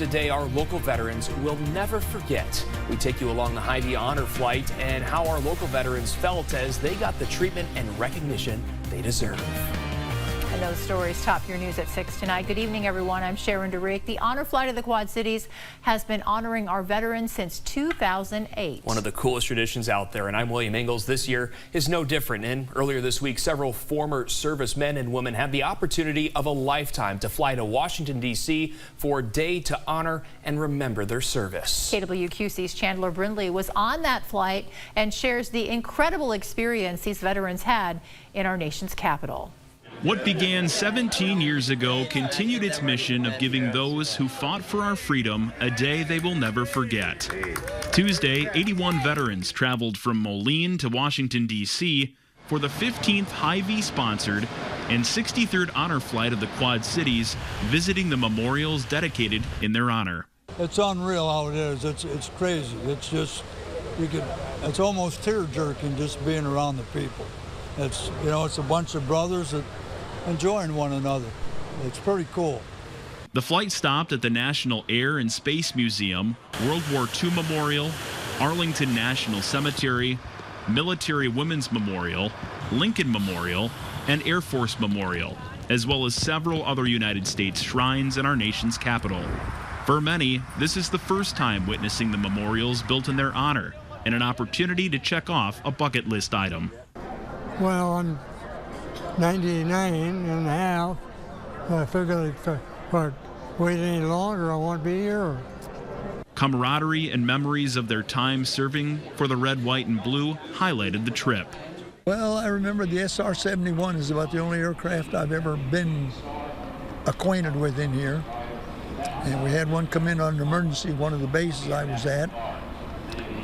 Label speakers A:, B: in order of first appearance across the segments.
A: Today, our local veterans will never forget. We take you along the Hy-Vee honor flight and how our local veterans felt as they got the treatment and recognition they deserve.
B: And those stories top your news at 6 tonight. Good evening, everyone. I'm Sharon DeRick. The Honor Flight of the Quad Cities has been honoring our veterans since 2008.
A: One of the coolest traditions out there, and I'm William Ingalls. This year is no different. And earlier this week, several former servicemen and women had the opportunity of a lifetime to fly to Washington, D.C. for a day to honor and remember their service.
B: KWQC's Chandler Brindley was on that flight and shares the incredible experience these veterans had in our nation's capital.
C: What began 17 years ago continued its mission of giving those who fought for our freedom a day they will never forget. Tuesday, 81 veterans traveled from Moline to Washington, D.C. for the 15th Hy-Vee sponsored and 63rd honor flight of the Quad Cities, visiting the memorials dedicated in their honor.
D: It's unreal how it is. It's crazy. It's just, it's almost tear-jerking just being around the people. It's, it's a bunch of brothers that enjoying one another. It's pretty cool.
C: The flight stopped at the National Air and Space Museum, World War II Memorial, Arlington National Cemetery, Military Women's Memorial, Lincoln Memorial, and Air Force Memorial, as well as several other United States shrines in our nation's capital. For many, this is the first time witnessing the memorials built in their honor and an opportunity to check off a bucket list item.
E: Well, I'm 99 and a half. I figured if I wait any longer, I won't be here.
C: Camaraderie and memories of their time serving for the red, white, and blue highlighted the trip.
D: Well, I remember the SR-71 is about the only aircraft I've ever been acquainted with in here. And we had one come in on an emergency, one of the bases I was at.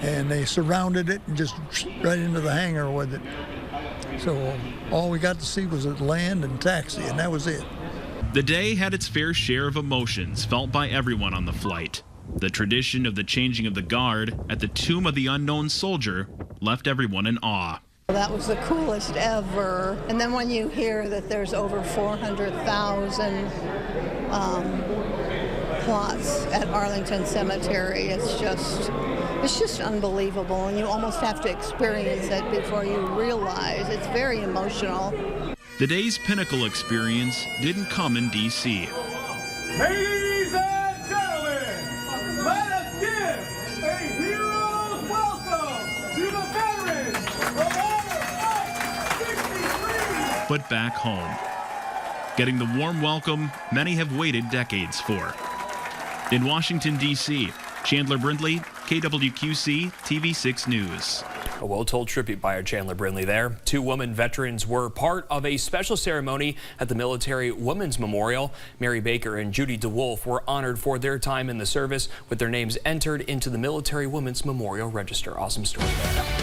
D: And they surrounded it and just right into the hangar with it. So all we got to see was it land and taxi, and that was it.
C: The day had its fair share of emotions felt by everyone on the flight. The tradition of the changing of the guard at the tomb of the unknown soldier left everyone in awe.
F: That was the coolest ever. And then when you hear that there's over 400,000 plots at Arlington Cemetery, it's just unbelievable, and you almost have to experience it before you realize. It's very emotional.
C: The day's pinnacle experience didn't come in D.C.
G: Ladies and gentlemen, let us give a hero's welcome to the veterans of Honor 63.
C: But back home, getting the warm welcome many have waited decades for. In Washington, D.C., Chandler Brindley, KWQC TV6 News.
A: A well-told tribute by our Chandler Brindley there. Two women veterans were part of a special ceremony at the Military Women's Memorial. Mary Baker and Judy DeWolf were honored for their time in the service with their names entered into the Military Women's Memorial Register. Awesome story there.